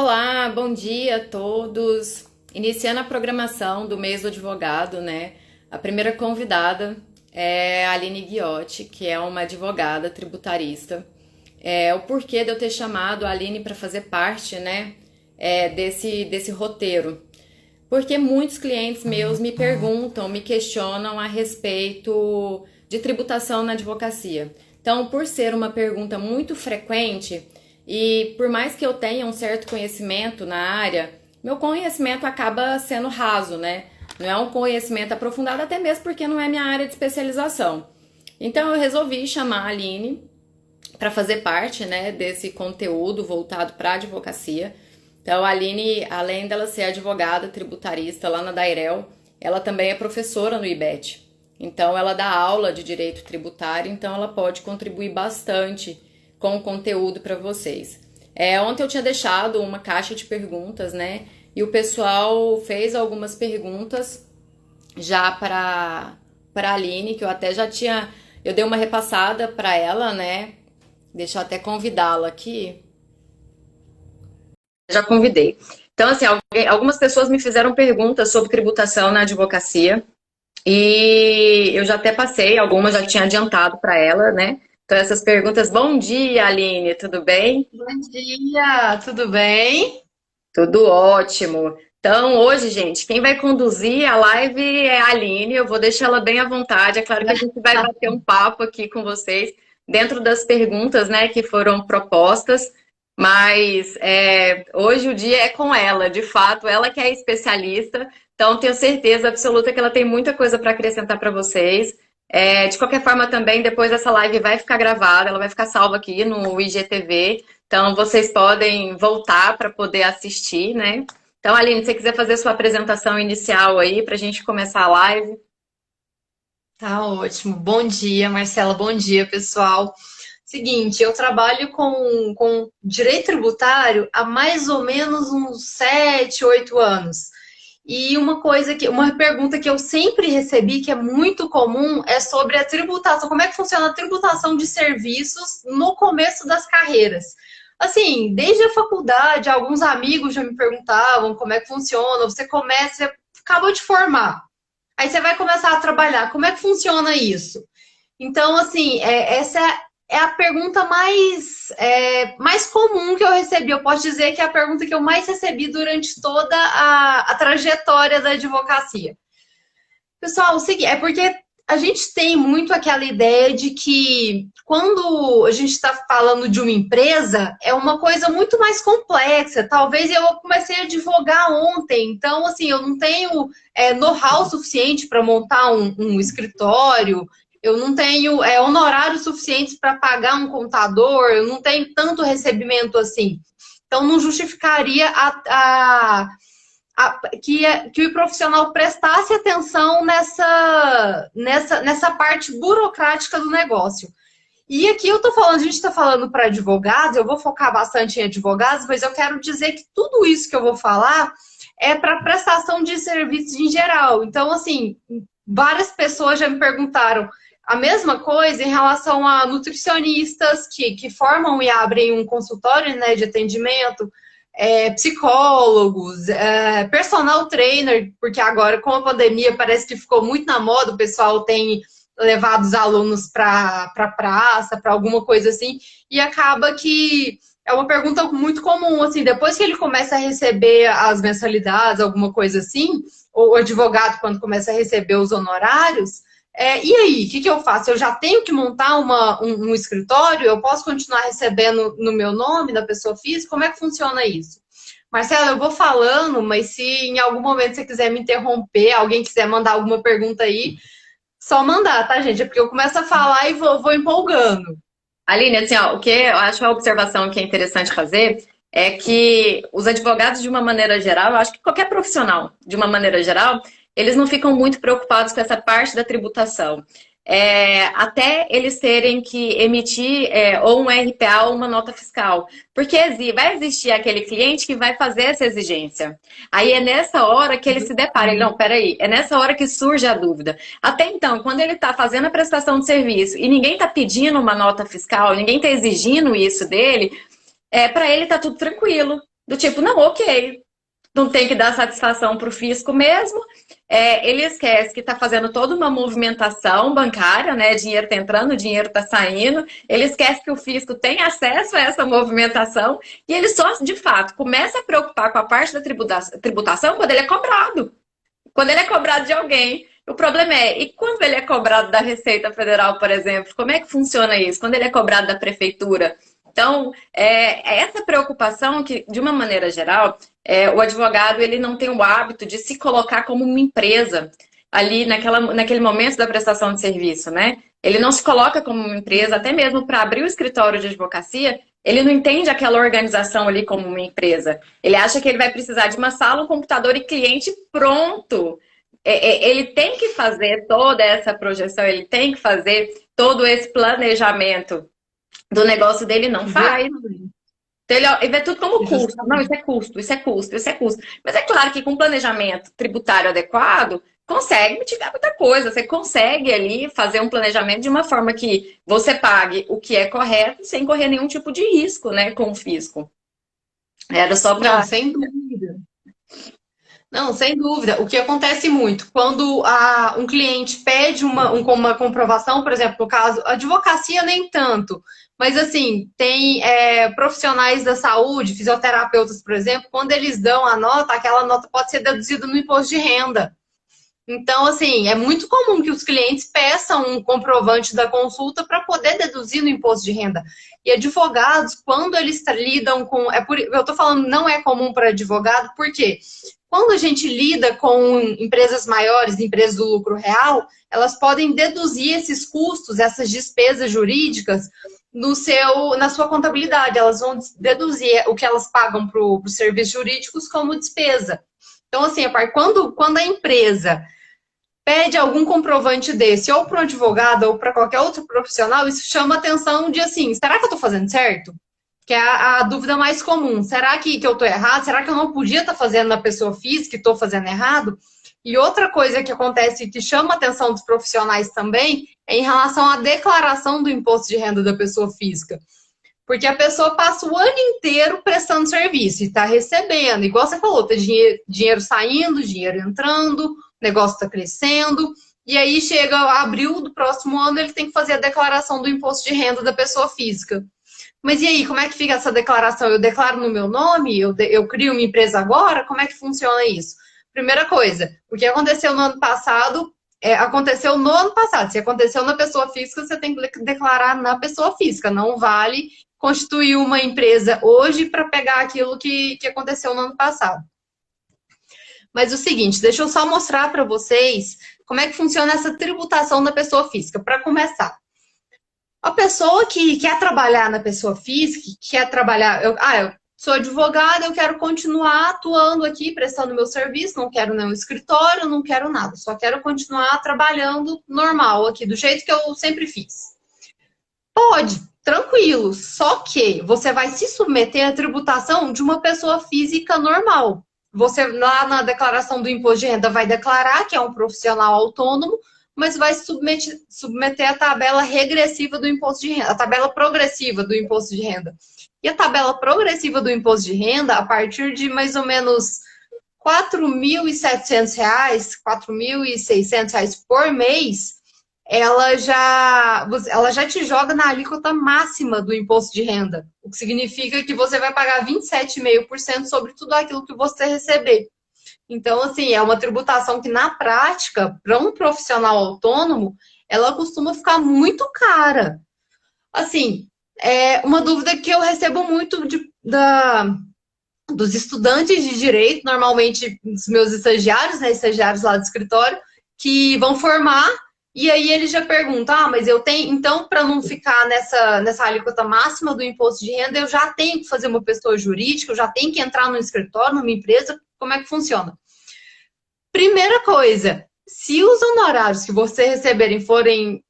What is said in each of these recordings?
Olá, bom dia a todos. Iniciando a programação do mês do advogado, né? A primeira convidada é a Aline Ghiotti, que é uma advogada tributarista. O porquê de eu ter chamado a Aline para fazer parte, né, desse roteiro. Porque muitos clientes meus me perguntam, me questionam a respeito de tributação na advocacia. Então, por ser uma pergunta muito frequente, e por mais que eu tenha um certo conhecimento na área, meu conhecimento acaba sendo raso, né? Não é um conhecimento aprofundado, até mesmo porque não é minha área de especialização. Então, eu resolvi chamar a Aline para fazer parte, né, desse conteúdo voltado para a advocacia. Então, a Aline, além dela ser advogada tributarista lá na Dairel, ela também é professora no IBET. Então, ela dá aula de direito tributário, então ela pode contribuir bastante com o conteúdo para vocês. Ontem eu tinha deixado uma caixa de perguntas, né? E o pessoal fez algumas perguntas já para a Aline, que eu até já tinha... Eu dei uma repassada para ela, né? Deixa eu até convidá-la aqui. Já convidei. Então, assim, algumas pessoas me fizeram perguntas sobre tributação na advocacia e eu já até passei, algumas já tinha adiantado para ela, né? Então, essas perguntas. Bom dia, Aline, tudo bem? Bom dia, tudo bem? Tudo ótimo. Então, hoje, gente, quem vai conduzir a live é a Aline. Eu vou deixar ela bem à vontade. É claro que a gente vai bater um papo aqui com vocês dentro das perguntas, né, que foram propostas. Mas hoje o dia é com ela, de fato, ela que é especialista. Então, tenho certeza absoluta que ela tem muita coisa para acrescentar para vocês. De qualquer forma, também, depois essa live vai ficar gravada, ela vai ficar salva aqui no IGTV. Então, vocês podem voltar para poder assistir, né? Então, Aline, se você quiser fazer sua apresentação inicial aí, para a gente começar a live. Tá ótimo. Bom dia, Marcela. Bom dia, pessoal. Seguinte, eu trabalho com direito tributário há mais ou menos uns 7, 8 anos. E uma pergunta que eu sempre recebi, que é muito comum, é sobre a tributação. Como é que funciona a tributação de serviços no começo das carreiras? Assim, desde a faculdade, alguns amigos já me perguntavam como é que funciona. Você começa, você acabou de formar. Aí você vai começar a trabalhar. Como é que funciona isso? Então, assim, essa é a pergunta mais comum que eu recebi. Eu posso dizer que é a pergunta que eu mais recebi durante toda a trajetória da advocacia. Pessoal, o seguinte, é porque a gente tem muito aquela ideia de que quando a gente está falando de uma empresa, é uma coisa muito mais complexa. Talvez eu comecei a advogar ontem, então, assim, eu não tenho know-how suficiente para montar um escritório, eu não tenho honorários suficientes para pagar um contador, eu não tenho tanto recebimento assim. Então, não justificaria que o profissional prestasse atenção nessa parte burocrática do negócio. E aqui eu tô falando, a gente está falando para advogados, eu vou focar bastante em advogados, mas eu quero dizer que tudo isso que eu vou falar é para prestação de serviços em geral. Então, assim, várias pessoas já me perguntaram a mesma coisa em relação a nutricionistas que formam e abrem um consultório, né, de atendimento, psicólogos, personal trainer, porque agora com a pandemia parece que ficou muito na moda, o pessoal tem levado os alunos para praça, para alguma coisa assim, e acaba que é uma pergunta muito comum, assim, depois que ele começa a receber as mensalidades, alguma coisa assim, ou o advogado quando começa a receber os honorários, e aí, o que eu faço? Eu já tenho que montar um escritório? Eu posso continuar recebendo no meu nome, da pessoa física? Como é que funciona isso? Marcela, eu vou falando, mas se em algum momento você quiser me interromper, alguém quiser mandar alguma pergunta aí, só mandar, tá, gente? É porque eu começo a falar e vou empolgando. Aline, assim, ó, o que eu acho a observação que é interessante fazer é que os advogados, de uma maneira geral, eu acho que qualquer profissional, de uma maneira geral, eles não ficam muito preocupados com essa parte da tributação. Até eles terem que emitir ou um RPA ou uma nota fiscal. Porque vai existir aquele cliente que vai fazer essa exigência. Aí é nessa hora que ele se depara. Ele, não, peraí, é nessa hora que surge a dúvida. Até então, quando ele está fazendo a prestação de serviço e ninguém está pedindo uma nota fiscal, ninguém está exigindo isso dele, para ele está tudo tranquilo. do tipo, não, ok, não tem que dar satisfação para o fisco mesmo. Ele esquece que está fazendo toda uma movimentação bancária, né? Dinheiro está entrando, dinheiro está saindo. Ele esquece que o fisco tem acesso a essa movimentação e ele só, de fato, começa a preocupar com a parte da tributação quando ele é cobrado. Quando ele é cobrado de alguém. O problema e quando ele é cobrado da Receita Federal, por exemplo, como é que funciona isso? Quando ele é cobrado da prefeitura? Então, essa preocupação que, de uma maneira geral, o advogado ele não tem o hábito de se colocar como uma empresa ali naquele momento da prestação de serviço, né? Ele não se coloca como uma empresa, até mesmo para abrir o escritório de advocacia, ele não entende aquela organização ali como uma empresa. Ele acha que ele vai precisar de uma sala, um computador e cliente pronto. Ele tem que fazer toda essa projeção, ele tem que fazer todo esse planejamento do negócio dele, não faz. Então, ele vê tudo como custo. Não, isso é custo, isso é custo, isso é custo. Mas é claro que com planejamento tributário adequado, consegue mitigar muita coisa. Você consegue ali fazer um planejamento de uma forma que você pague o que é correto sem correr nenhum tipo de risco, né, com o fisco. Era só para... Não, sem dúvida. Não, sem dúvida. O que acontece muito, quando um cliente pede uma comprovação, por exemplo, no caso, advocacia nem tanto, mas assim, tem profissionais da saúde, fisioterapeutas, por exemplo, quando eles dão a nota, aquela nota pode ser deduzida no imposto de renda. Então, assim, é muito comum que os clientes peçam um comprovante da consulta para poder deduzir no imposto de renda. E advogados, quando eles lidam com... eu estou falando, não é comum para advogado, por quê? Quando a gente lida com empresas maiores, empresas do lucro real, elas podem deduzir esses custos, essas despesas jurídicas na sua contabilidade. Elas vão deduzir o que elas pagam para os serviços jurídicos como despesa. Então, assim, quando a empresa pede algum comprovante desse, ou para um advogado, ou para qualquer outro profissional, isso chama atenção de assim, será que eu estou fazendo certo? Que é a dúvida mais comum. Será que eu estou errado? Será que eu não podia estar fazendo na pessoa física e estou fazendo errado? E outra coisa que acontece que chama a atenção dos profissionais também é em relação à declaração do imposto de renda da pessoa física. Porque a pessoa passa o ano inteiro prestando serviço e está recebendo. Igual você falou, tem dinheiro saindo, dinheiro entrando, o negócio está crescendo. E aí chega abril do próximo ano, ele tem que fazer a declaração do imposto de renda da pessoa física. Mas e aí, como é que fica essa declaração? Eu declaro no meu nome? Eu crio uma empresa agora? Como é que funciona isso? Primeira coisa, o que aconteceu no ano passado, aconteceu no ano passado. Se aconteceu na pessoa física, você tem que declarar na pessoa física. Não vale constituir uma empresa hoje para pegar aquilo que aconteceu no ano passado. Mas o seguinte, deixa eu só mostrar para vocês como é que funciona essa tributação da pessoa física. Para começar, a pessoa que quer trabalhar na pessoa física, quer trabalhar... eu sou advogada, eu quero continuar atuando aqui, prestando meu serviço, não quero nenhum escritório, não quero nada. Só quero continuar trabalhando normal aqui, do jeito que eu sempre fiz. Pode, tranquilo. Só que você vai se submeter à tributação de uma pessoa física normal. Você, lá na declaração do imposto de renda, vai declarar que é um profissional autônomo, mas vai submeter a tabela regressiva do imposto de renda, a tabela progressiva do imposto de renda. E a tabela progressiva do imposto de renda, a partir de mais ou menos R$ 4.700, R$ 4.600 por mês, ela já te joga na alíquota máxima do imposto de renda, o que significa que você vai pagar 27,5% sobre tudo aquilo que você receber. Então, assim, é uma tributação que, na prática, para um profissional autônomo, ela costuma ficar muito cara. Assim, é uma dúvida que eu recebo muito dos estudantes de direito, normalmente dos meus estagiários, né, estagiários lá do escritório, que vão formar, e aí eles já perguntam, mas eu tenho, então, para não ficar nessa alíquota máxima do imposto de renda, eu já tenho que fazer uma pessoa jurídica, eu já tenho que entrar no escritório, numa empresa, como é que funciona? Primeira coisa, se os honorários que você receberem forem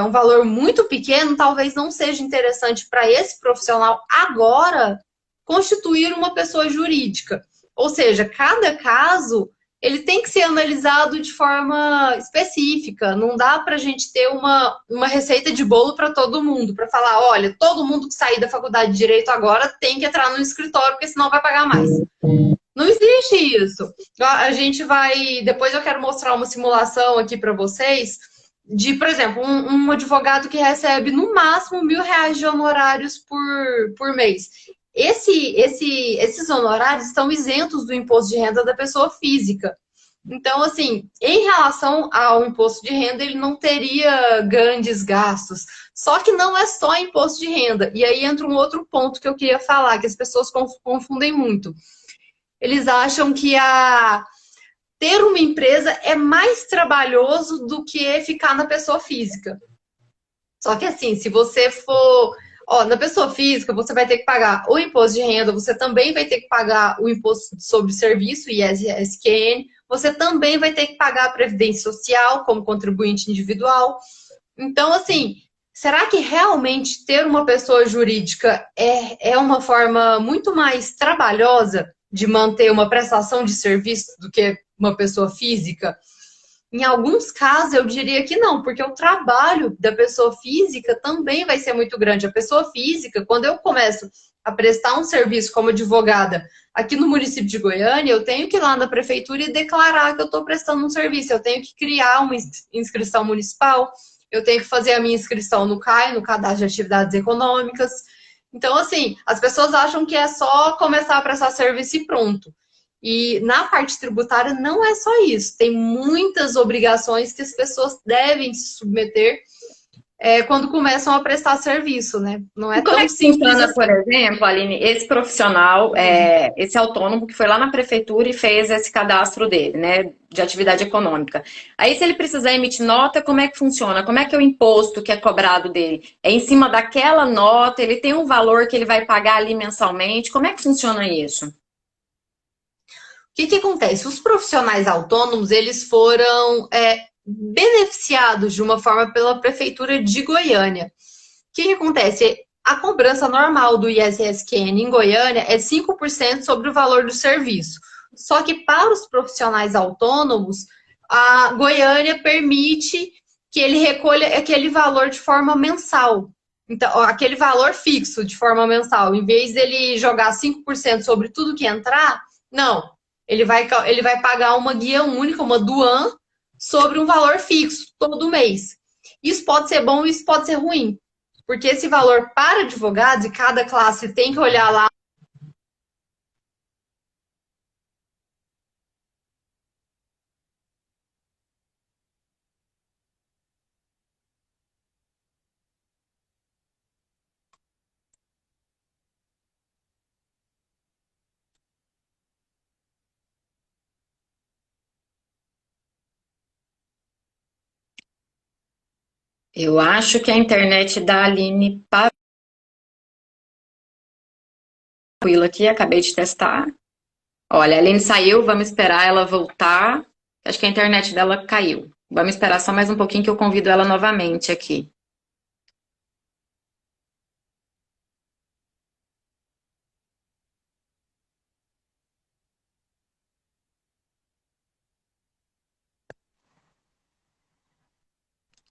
um valor muito pequeno, talvez não seja interessante para esse profissional agora constituir uma pessoa jurídica. Ou seja, cada caso ele tem que ser analisado de forma específica. Não dá para a gente ter uma receita de bolo para todo mundo, para falar, olha, todo mundo que sair da faculdade de Direito agora tem que entrar no escritório, porque senão vai pagar mais. Não existe isso. A gente vai. Depois eu quero mostrar uma simulação aqui para vocês de, por exemplo, um advogado que recebe no máximo R$ 1.000 de honorários por mês. Esses honorários estão isentos do imposto de renda da pessoa física. Então, assim, em relação ao imposto de renda, ele não teria grandes gastos. Só que não é só imposto de renda. E aí entra um outro ponto que eu queria falar, que as pessoas confundem muito. Eles acham que ter uma empresa é mais trabalhoso do que ficar na pessoa física. Só que assim, se você for, na pessoa física, você vai ter que pagar o imposto de renda, você também vai ter que pagar o imposto sobre serviço, ISSQN, você também vai ter que pagar a previdência social como contribuinte individual. Então, assim, será que realmente ter uma pessoa jurídica é uma forma muito mais trabalhosa de manter uma prestação de serviço do que uma pessoa física? Em alguns casos, eu diria que não, porque o trabalho da pessoa física também vai ser muito grande. A pessoa física, quando eu começo a prestar um serviço como advogada aqui no município de Goiânia, eu tenho que ir lá na prefeitura e declarar que eu estou prestando um serviço. Eu tenho que criar uma inscrição municipal, eu tenho que fazer a minha inscrição no CAE, no Cadastro de Atividades Econômicas. Então, assim, as pessoas acham que é só começar a prestar serviço e pronto. E na parte tributária não é só isso, tem muitas obrigações que as pessoas devem se submeter quando começam a prestar serviço, né? Não é E como é tão que simples funciona, assim. por exemplo, Aline, esse profissional, esse autônomo que foi lá na prefeitura e fez esse cadastro dele, né, de atividade econômica. Aí, se ele precisar emitir nota, como é que funciona? Como é que é o imposto que é cobrado dele? É em cima daquela nota? Ele tem um valor que ele vai pagar ali mensalmente? Como é que funciona isso? O que acontece? Os profissionais autônomos, eles foram beneficiados de uma forma pela prefeitura de Goiânia. O que acontece? A cobrança normal do ISSQN em Goiânia é 5% sobre o valor do serviço. Só que para os profissionais autônomos, a Goiânia permite que ele recolha aquele valor de forma mensal. Então, aquele valor fixo de forma mensal. Em vez dele jogar 5% sobre tudo que entrar, não. Ele vai pagar uma guia única, uma DUAN, sobre um valor fixo todo mês. Isso pode ser bom e isso pode ser ruim. Porque esse valor para advogados, e cada classe tem que olhar lá. Eu acho que a internet da Aline tranquila aqui, acabei de testar. Olha, a Aline saiu, vamos esperar ela voltar. Acho que a internet dela caiu. Vamos esperar só mais um pouquinho que eu convido ela novamente aqui.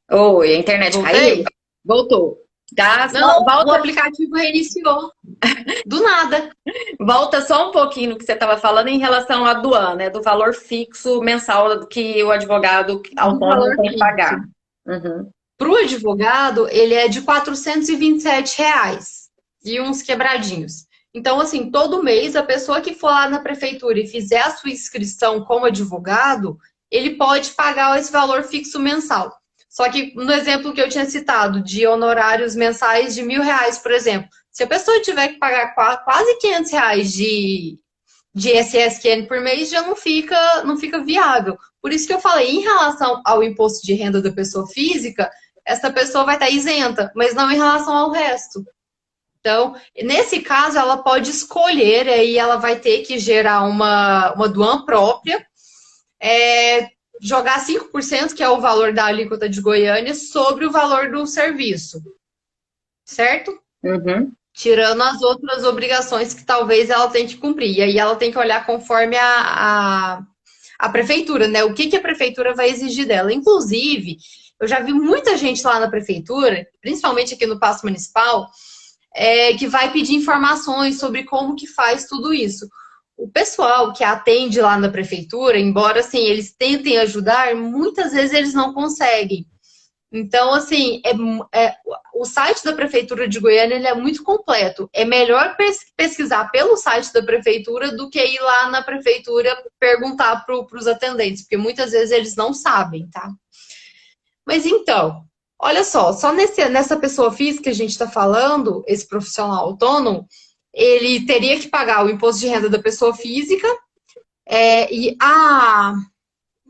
Oi, a internet caiu? Voltei? Voltou. Tá, Não, o volta, aplicativo reiniciou. Do nada. volta só um pouquinho no que você estava falando em relação à aduana, né? Do valor fixo mensal que o advogado Do autônomo valor tem que fixo. pagar. Uhum. Para o advogado, ele é de R$ 427 e uns quebradinhos. Então, assim, todo mês, a pessoa que for lá na prefeitura e fizer a sua inscrição como advogado, ele pode pagar esse valor fixo mensal. Só que no exemplo que eu tinha citado, de honorários mensais de R$ 1.000, por exemplo, se a pessoa tiver que pagar quase R$ 500 de ISSQN por mês, já não fica viável. Por isso que eu falei, em relação ao imposto de renda da pessoa física, essa pessoa vai estar isenta, mas não em relação ao resto. Então, nesse caso, ela pode escolher, aí ela vai ter que gerar uma DUAN própria, jogar 5%, que é o valor da alíquota de Goiânia, sobre o valor do serviço, certo? Uhum. Tirando as outras obrigações que talvez ela tenha que cumprir. E aí ela tem que olhar conforme a prefeitura, né? O que que a prefeitura vai exigir dela. Inclusive, eu já vi muita gente lá na prefeitura, principalmente aqui no Paço Municipal, que vai pedir informações sobre como que faz tudo isso. O pessoal que atende lá na prefeitura, embora assim, eles tentem ajudar, muitas vezes eles não conseguem. Então, assim, o site da Prefeitura de Goiânia ele é muito completo. É melhor pesquisar pelo site da Prefeitura do que ir lá na Prefeitura perguntar para os atendentes, porque muitas vezes eles não sabem, tá? Mas então, olha só nessa pessoa física que a gente está falando, esse profissional autônomo, ele teria que pagar o imposto de renda da pessoa física e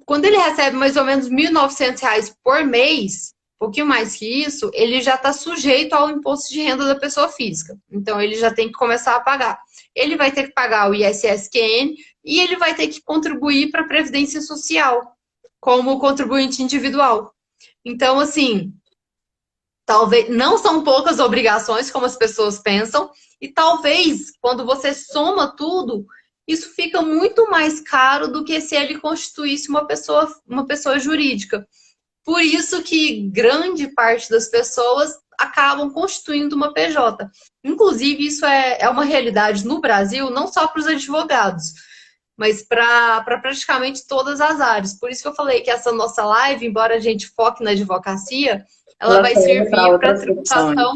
quando ele recebe mais ou menos R$ 1.900 por mês, um pouquinho mais que isso, ele já está sujeito ao imposto de renda da pessoa física. Então, ele já tem que começar a pagar. Ele vai ter que pagar o ISS-QN e ele vai ter que contribuir para a Previdência Social como contribuinte individual. Então, assim, talvez não são poucas obrigações como as pessoas pensam, e talvez quando você soma tudo, isso fica muito mais caro do que se ele constituísse uma pessoa jurídica. Por isso que grande parte das pessoas acabam constituindo uma PJ. Inclusive, isso é uma realidade no Brasil, não só para os advogados, mas para praticamente todas as áreas. Por isso que eu falei que essa nossa live, embora a gente foque na advocacia, ela Ela vai serve para servir para outras profissões. tributação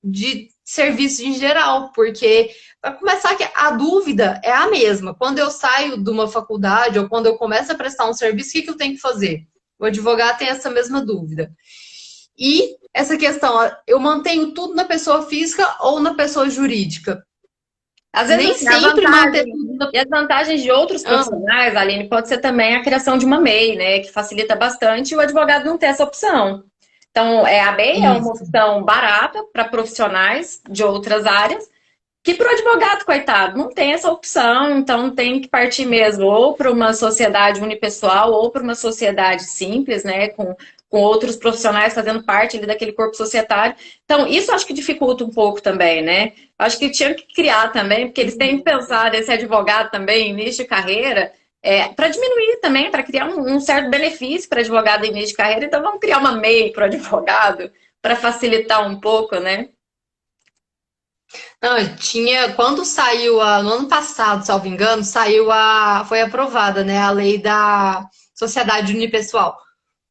de serviço em geral, porque para começar que a dúvida é a mesma. Quando eu saio de uma faculdade ou quando eu começo a prestar um serviço, o que eu tenho que fazer? O advogado tem essa mesma dúvida. E essa questão, eu mantenho tudo na pessoa física ou na pessoa jurídica? Às vezes, Nem assim, a sempre manter vantagem tudo na... e as vantagens de outros Ah, profissionais, Aline, pode ser também a criação de uma MEI, né, que facilita bastante e o advogado não ter essa opção. Então, a MEI é uma isso. opção barata para profissionais de outras áreas, que para o advogado, coitado, não tem essa opção, então tem que partir mesmo ou para uma sociedade unipessoal ou para uma sociedade simples, né, com outros profissionais fazendo parte ali daquele corpo societário. Então, isso acho que dificulta um pouco também, né? Acho que tinha que criar também, porque eles têm que pensar nesse advogado também, início de carreira, para diminuir também, para criar um certo benefício para advogado em início de carreira. Então, vamos criar uma MEI para o advogado, para facilitar um pouco, né? Não, tinha, quando saiu no ano passado, salvo engano, foi aprovada, né, a lei da sociedade unipessoal.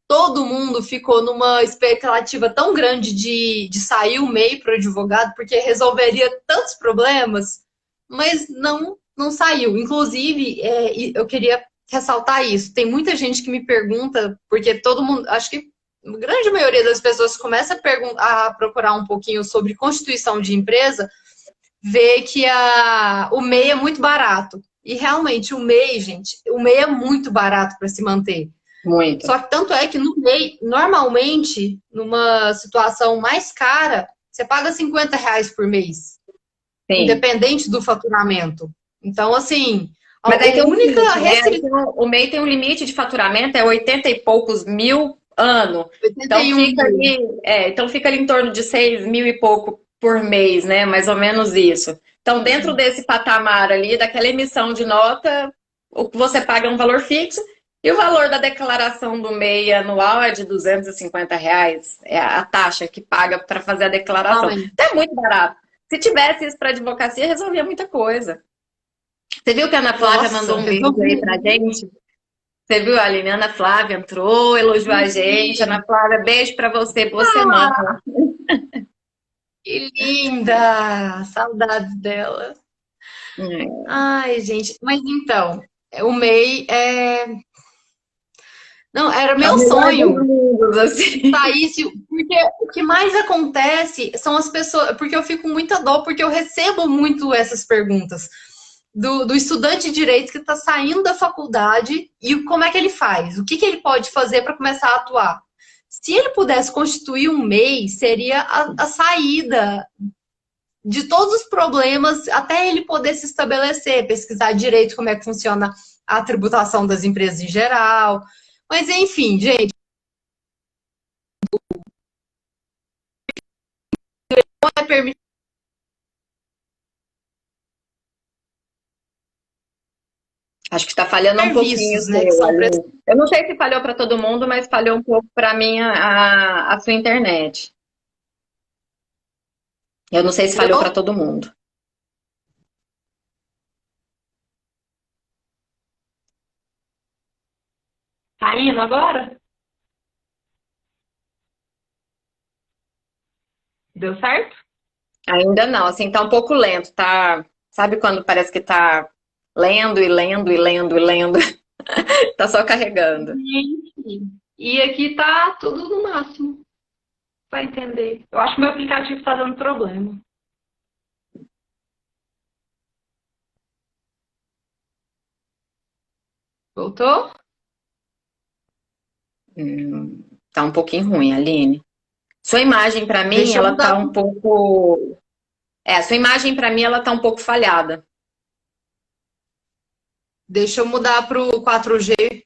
Todo mundo ficou numa expectativa tão grande de sair o MEI para o advogado, porque resolveria tantos problemas, mas não saiu. Inclusive, eu queria ressaltar isso. Tem muita gente que me pergunta, porque todo mundo, acho que a grande maioria das pessoas começa a procurar um pouquinho sobre constituição de empresa, vê que o MEI é muito barato. E realmente, o MEI, gente, o MEI é muito barato para se manter. Muito. Só que tanto é que no MEI, normalmente, numa situação mais cara, você paga R$ 50 por mês, Sim. independente do faturamento. Então, assim, a Mas aí tem um única limite, né? Aí restrição o MEI tem um limite de faturamento, é 80 e poucos mil ano. é Então 81 fica mil. ali, então fica ali em torno de 6 mil e pouco por mês, né? Mais ou menos isso. Então, dentro desse patamar ali, daquela emissão de nota, o que você paga é um valor fixo, e o valor da declaração do MEI anual é de R$ 250. É a taxa que paga para fazer a declaração. Ai, Então é muito barato. Se tivesse isso para advocacia, resolvia muita coisa. Você viu que a Ana Flávia nossa, mandou um beijo aí pra gente? Você viu, Aline? A Ana Flávia entrou, elogiou a gente. Ana Flávia, beijo pra você, boa semana. que linda! Saudades dela. É. Ai, gente, mas então, o MEI Não, era É o meu melhor dos sonho mundos, assim. saísse, porque o que mais acontece são as pessoas, porque eu fico com muita dó, porque eu recebo muito essas perguntas do estudante de direito que está saindo da faculdade e como é que ele faz, o que que ele pode fazer para começar a atuar. Se ele pudesse constituir um MEI, seria a saída de todos os problemas, até ele poder se estabelecer, pesquisar direito como é que funciona a tributação das empresas em geral. Mas enfim, gente, não é permitido. Acho que está falhando um pouquinho o serviços, né, que seu são ali. Eu não sei se falhou para todo mundo, mas falhou um pouco para mim a sua internet. Eu não sei se falhou para prestados. todo mundo. Tá indo agora? Deu certo? Ainda não, assim, tá um pouco lento, tá? Sabe quando parece que tá lendo e lendo e lendo e lendo? Tá só carregando. Gente, e aqui tá tudo no máximo, pra entender. Eu acho que meu aplicativo tá dando problema. Voltou? Tá um pouquinho ruim, Aline. Sua imagem para mim, Deixa eu ela mudar. tá um pouco. Sua imagem para mim, ela tá um pouco falhada. Deixa eu mudar pro 4G.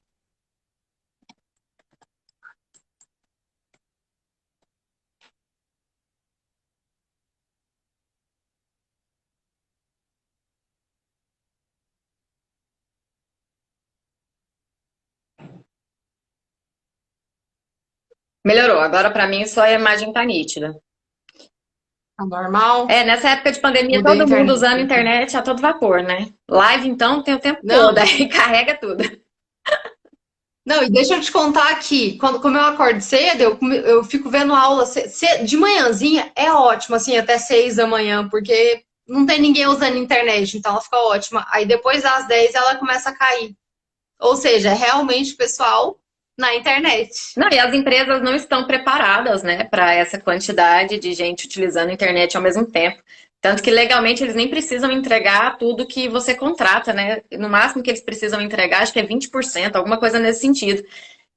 Melhorou. Agora para mim só a imagem tá nítida. Tá normal? Nessa época de pandemia, Mudei a todo mundo internet usando a aqui. internet a todo vapor, né? Live, então, tem o tempo todo, Não, aí carrega tudo. não, e deixa eu te contar aqui, como eu acordo cedo, eu fico vendo aula de manhãzinha, é ótimo, assim, até 6 da manhã, porque não tem ninguém usando internet, então ela fica ótima. Aí depois das 10 ela começa a cair. Ou seja, é realmente o pessoal na internet. Não, e as empresas não estão preparadas, né, para essa quantidade de gente utilizando a internet ao mesmo tempo. Tanto que legalmente eles nem precisam entregar tudo que você contrata, né? No máximo que eles precisam entregar, acho que é 20%, alguma coisa nesse sentido.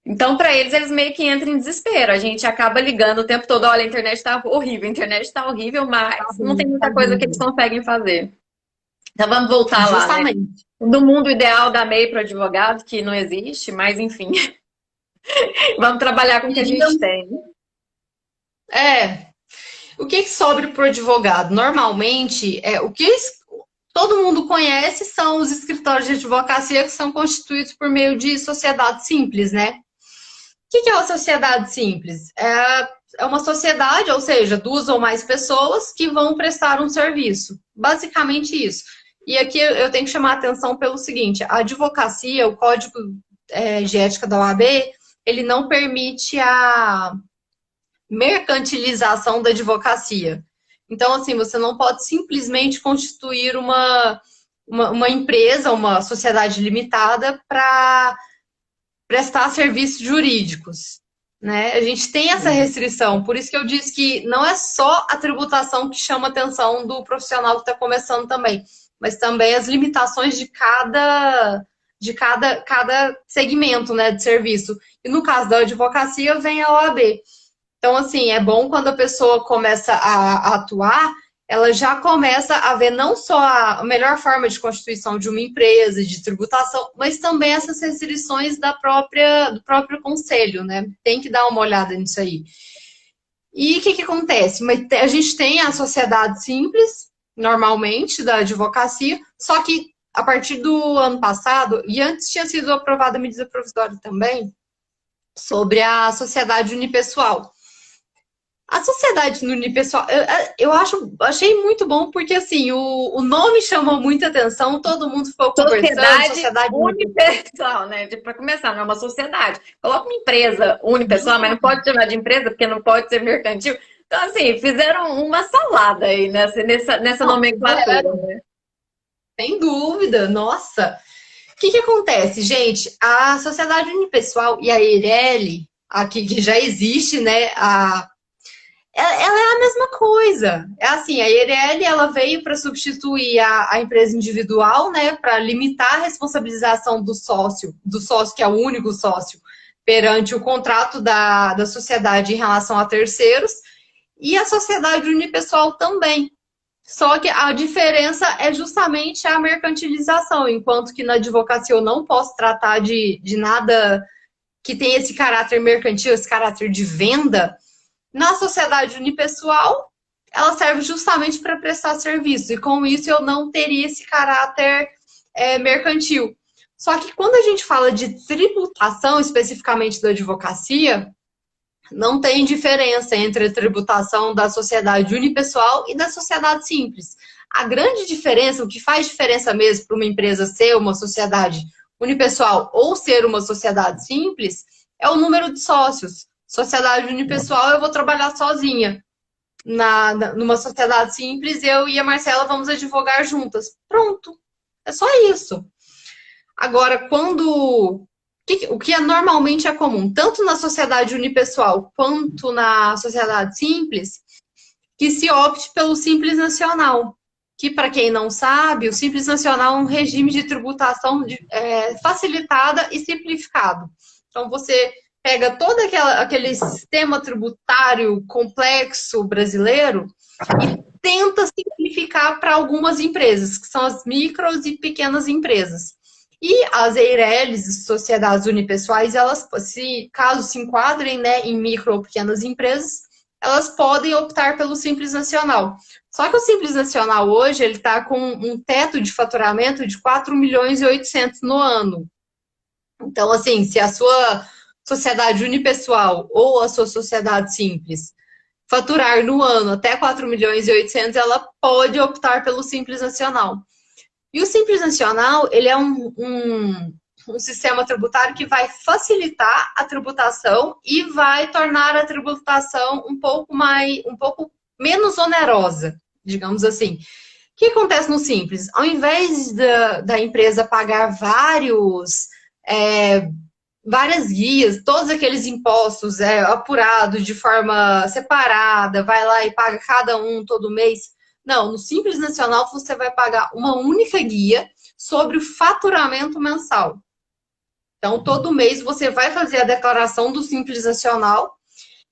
Então, para eles, eles meio que entram em desespero. A gente acaba ligando o tempo todo, olha, a internet está horrível, Tá mas não tem ruim, tá muita coisa que eles ruim. conseguem fazer. Então vamos voltar lá, né? Justamente. Do mundo ideal da MEI para o advogado, que não existe, mas enfim, vamos trabalhar com o que a gente tem. É, o que sobra para o advogado? Normalmente, todo mundo conhece são os escritórios de advocacia que são constituídos por meio de sociedade simples, né? O que é uma sociedade simples? É uma sociedade, ou seja, duas ou mais pessoas que vão prestar um serviço. Basicamente isso. E aqui eu tenho que chamar a atenção pelo seguinte: a advocacia, o código de ética da OAB, ele não permite a mercantilização da advocacia. Então, assim, você não pode simplesmente constituir uma empresa, uma sociedade limitada para prestar serviços jurídicos. Né? A gente tem essa restrição, por isso que eu disse que não é só a tributação que chama a atenção do profissional que está começando também, mas também as limitações de cada segmento, né, de serviço. E no caso da advocacia, vem a OAB. Então, assim, é bom quando a pessoa começa a atuar, ela já começa a ver não só a melhor forma de constituição de uma empresa, de tributação, mas também essas restrições do próprio conselho, né? Tem que dar uma olhada nisso aí. E o que acontece? A gente tem a sociedade simples, normalmente, da advocacia, só que a partir do ano passado, e antes tinha sido aprovada a medida provisória também, sobre a sociedade unipessoal. A sociedade unipessoal, achei muito bom, porque assim, o nome chamou muita atenção, todo mundo ficou conversando, Sociedade sociedade unipessoal. unipessoal, né? Para começar, não é uma sociedade. Coloca uma empresa unipessoal, mas não pode chamar de empresa porque não pode ser mercantil. Então, assim, fizeram uma salada aí nessa Não, nomenclatura, né? sem dúvida, nossa. O que acontece, gente? A sociedade unipessoal e a Eireli, aqui que já existe, né? Ela é a mesma coisa. É assim, a Eireli, ela veio para substituir a empresa individual, né, para limitar a responsabilização do sócio que é o único sócio, perante o contrato da sociedade em relação a terceiros, e a sociedade unipessoal também. Só que a diferença é justamente a mercantilização, enquanto que na advocacia eu não posso tratar de nada que tenha esse caráter mercantil, esse caráter de venda. Na sociedade unipessoal, ela serve justamente para prestar serviço, e com isso eu não teria esse caráter mercantil. Só que quando a gente fala de tributação, especificamente da advocacia, não tem diferença entre a tributação da sociedade unipessoal e da sociedade simples. A grande diferença, o que faz diferença mesmo para uma empresa ser uma sociedade unipessoal ou ser uma sociedade simples, é o número de sócios. Sociedade unipessoal, eu vou trabalhar sozinha. Numa sociedade simples, eu e a Marcela vamos advogar juntas. Pronto. É só isso. Agora, o que normalmente é comum, tanto na sociedade unipessoal quanto na sociedade simples, que se opte pelo Simples Nacional, que, para quem não sabe, o Simples Nacional é um regime de tributação facilitada e simplificado. Então, você pega todo aquele sistema tributário complexo brasileiro e tenta simplificar para algumas empresas, que são as micros e pequenas empresas. E as EIRELs, sociedades unipessoais, elas, caso se enquadrem, né, em micro ou pequenas empresas, elas podem optar pelo Simples Nacional. Só que o Simples Nacional hoje, ele está com um teto de faturamento de 4 milhões e 800 no ano. Então, assim, se a sua sociedade unipessoal ou a sua sociedade simples faturar no ano até 4 milhões e 800, ela pode optar pelo Simples Nacional. E o Simples Nacional, ele é um sistema tributário que vai facilitar a tributação e vai tornar a tributação um pouco menos onerosa, digamos assim. O que acontece no Simples? Ao invés da empresa pagar várias guias, todos aqueles impostos apurados de forma separada, vai lá e paga cada um todo mês. Não, no Simples Nacional você vai pagar uma única guia sobre o faturamento mensal. Então, todo mês você vai fazer a declaração do Simples Nacional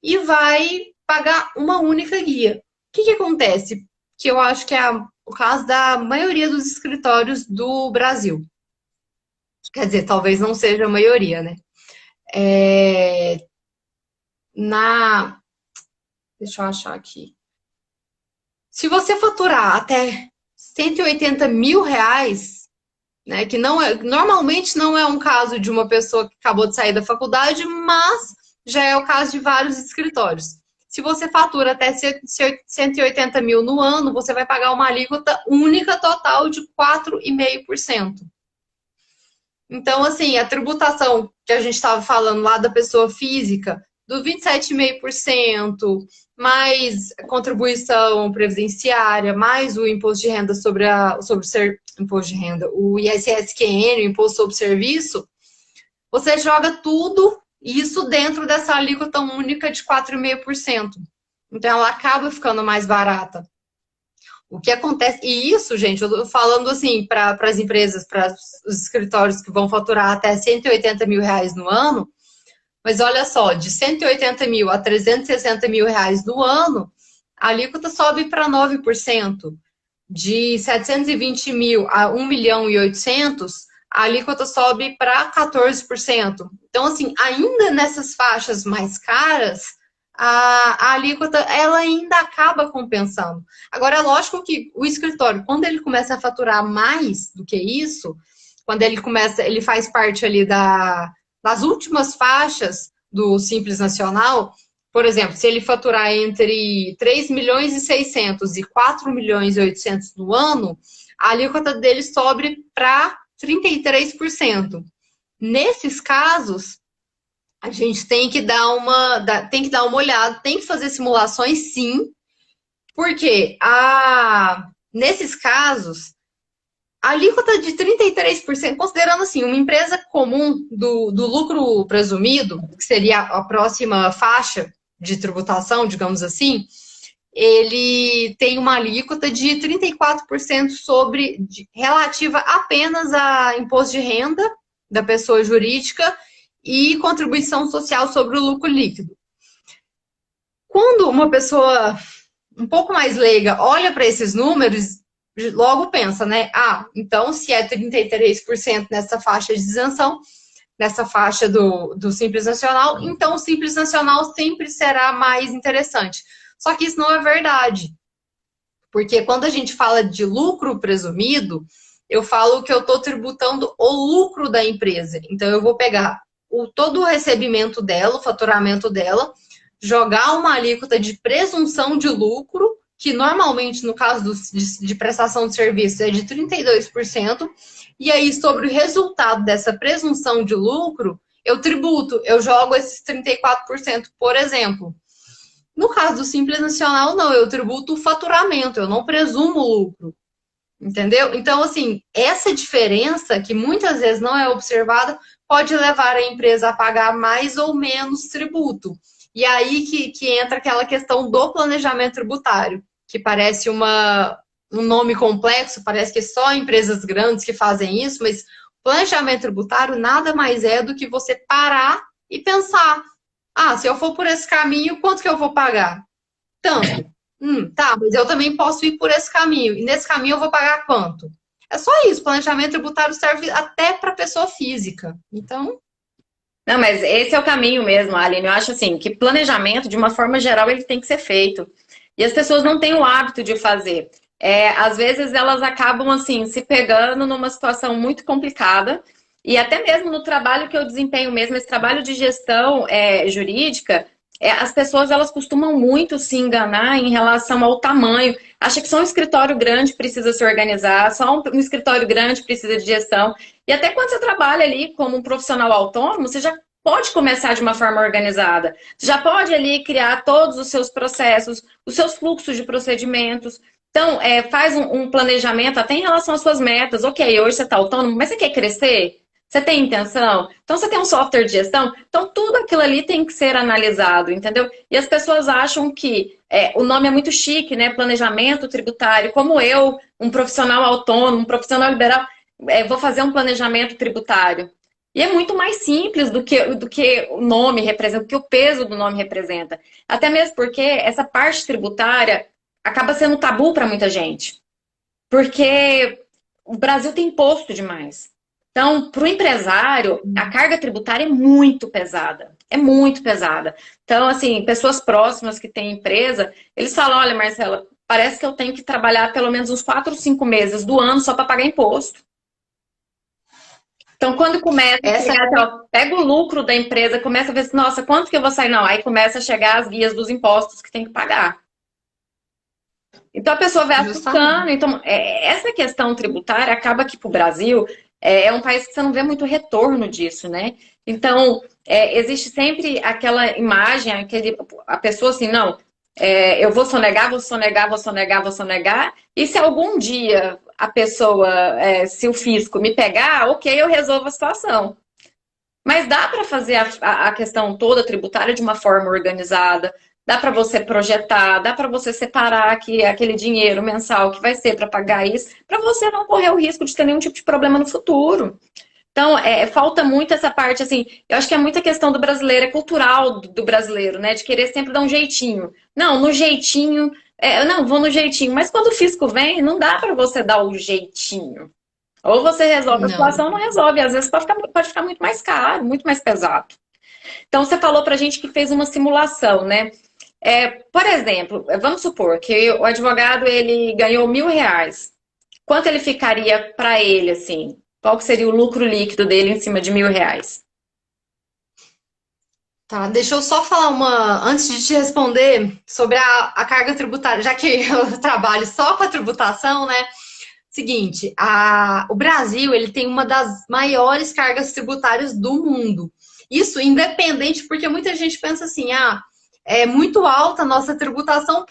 e vai pagar uma única guia. O que acontece? Que eu acho que é o caso da maioria dos escritórios do Brasil. Quer dizer, talvez não seja a maioria, né? Deixa eu achar aqui. Se você faturar até 180 mil reais, né, que normalmente não é um caso de uma pessoa que acabou de sair da faculdade, mas já é o caso de vários escritórios. Se você fatura até 180 mil no ano, você vai pagar uma alíquota única total de 4,5%. Então, assim, a tributação que a gente estava falando lá da pessoa física, do 27,5%, mais contribuição previdenciária, mais o imposto de renda imposto de renda, o ISS-QN, o imposto sobre serviço, você joga tudo isso dentro dessa alíquota única de 4,5%. Então, ela acaba ficando mais barata. O que acontece, e isso, gente, eu tô falando assim, para as empresas, para os escritórios que vão faturar até 180 mil reais no ano, mas olha só, de 180 mil a 360 mil reais no ano, a alíquota sobe para 9%. De 720 mil a 1 milhão e 800, a alíquota sobe para 14%. Então, assim, ainda nessas faixas mais caras, a alíquota, ela ainda acaba compensando. Agora, é lógico que o escritório, quando ele começa a faturar mais do que isso, quando ele faz parte ali das últimas faixas do Simples Nacional, por exemplo, se ele faturar entre 3 milhões e 600 e 4 milhões e 800 no ano, a alíquota dele sobe para 33%. Nesses casos, a gente tem que dar uma olhada, tem que fazer simulações, sim, porque nesses casos, a alíquota de 33%, considerando assim, uma empresa comum do lucro presumido, que seria a próxima faixa de tributação, digamos assim, ele tem uma alíquota de 34% relativa apenas a imposto de renda da pessoa jurídica e contribuição social sobre o lucro líquido. Quando uma pessoa um pouco mais leiga olha para esses números, logo pensa, né? Então se é 33% nessa faixa de isenção, nessa faixa do Simples Nacional, então o Simples Nacional sempre será mais interessante. Só que isso não é verdade. Porque quando a gente fala de lucro presumido, eu falo que eu estou tributando o lucro da empresa. Então, eu vou pegar todo o recebimento dela, o faturamento dela, jogar uma alíquota de presunção de lucro, que normalmente, no caso de prestação de serviço, é de 32%, e aí, sobre o resultado dessa presunção de lucro, eu tributo, eu jogo esses 34%, por exemplo. No caso do Simples Nacional, não, eu tributo o faturamento, eu não presumo o lucro. Entendeu? Então, assim, essa diferença, que muitas vezes não é observada, pode levar a empresa a pagar mais ou menos tributo. E aí que entra aquela questão do planejamento tributário, que parece um nome complexo, parece que só empresas grandes que fazem isso, mas planejamento tributário nada mais é do que você parar e pensar: ah, se eu for por esse caminho, quanto que eu vou pagar? Tanto. Tá, mas eu também posso ir por esse caminho. E nesse caminho eu vou pagar quanto? É só isso. Planejamento tributário serve até para pessoa física. Então, Não, mas esse é o caminho mesmo, Aline. Eu acho assim, que planejamento, de uma forma geral, ele tem que ser feito. E as pessoas não têm o hábito de fazer. Às vezes elas acabam assim, se pegando numa situação muito complicada. E até mesmo no trabalho que eu desempenho mesmo, esse trabalho de gestão jurídica, as pessoas elas costumam muito se enganar em relação ao tamanho. Acha que só um escritório grande precisa se organizar, só um escritório grande precisa de gestão. E até quando você trabalha ali como um profissional autônomo, você já pode começar de uma forma organizada. Você já pode ali criar todos os seus processos, os seus fluxos de procedimentos. Então, faz um planejamento até em relação às suas metas. Ok, hoje você está autônomo, mas você quer crescer? Você tem intenção? Então, você tem um software de gestão? Então, tudo aquilo ali tem que ser analisado, entendeu? E as pessoas acham que o nome é muito chique, né? Planejamento tributário. Como eu, um profissional autônomo, um profissional liberal, vou fazer um planejamento tributário. E é muito mais simples do que o nome representa, do que o peso do nome representa. Até mesmo porque essa parte tributária acaba sendo tabu para muita gente. Porque o Brasil tem imposto demais. Então, para o empresário, a carga tributária é muito pesada. É muito pesada. Então, assim, pessoas próximas que têm empresa, eles falam: olha, Marcela, parece que eu tenho que trabalhar pelo menos uns 4 ou 5 meses do ano só para pagar imposto. Então, quando começa a essa chegar, assim, ó, pega o lucro da empresa, começa a ver assim, nossa, quanto que eu vou sair? Não, aí começa a chegar as guias dos impostos que tem que pagar. Então, a pessoa vai é justamente. assustando. Então, essa questão tributária acaba que para o Brasil é um país que você não vê muito retorno disso, né? Então, existe sempre aquela imagem, a pessoa assim, não, eu vou sonegar, vou sonegar, vou sonegar, vou sonegar, e se algum dia a pessoa, se o fisco me pegar, ok, eu resolvo a situação. Mas dá para fazer a questão toda tributária de uma forma organizada, dá para você projetar, dá para você separar aquele dinheiro mensal que vai ser para pagar isso, para você não correr o risco de ter nenhum tipo de problema no futuro. Então, falta muito essa parte, assim, eu acho que é muita questão do brasileiro, é cultural do brasileiro, né, de querer sempre dar um jeitinho. Não, no jeitinho, não, vou no jeitinho, mas quando o fisco vem, não dá para você dar o jeitinho. Ou você resolve a Não. situação, ou não resolve. Às vezes pode ficar muito mais caro, muito mais pesado. Então, você falou pra gente que fez uma simulação, né? Por exemplo, vamos supor que o advogado ele ganhou R$ 1.000. Quanto ele ficaria para ele, assim? Qual que seria o lucro líquido dele em cima de R$ 1.000? Tá, deixa eu só falar antes de te responder sobre a carga tributária, já que eu trabalho só com a tributação, né? Seguinte, o Brasil ele tem uma das maiores cargas tributárias do mundo. Isso independente, porque muita gente pensa assim, é muito alta a nossa tributação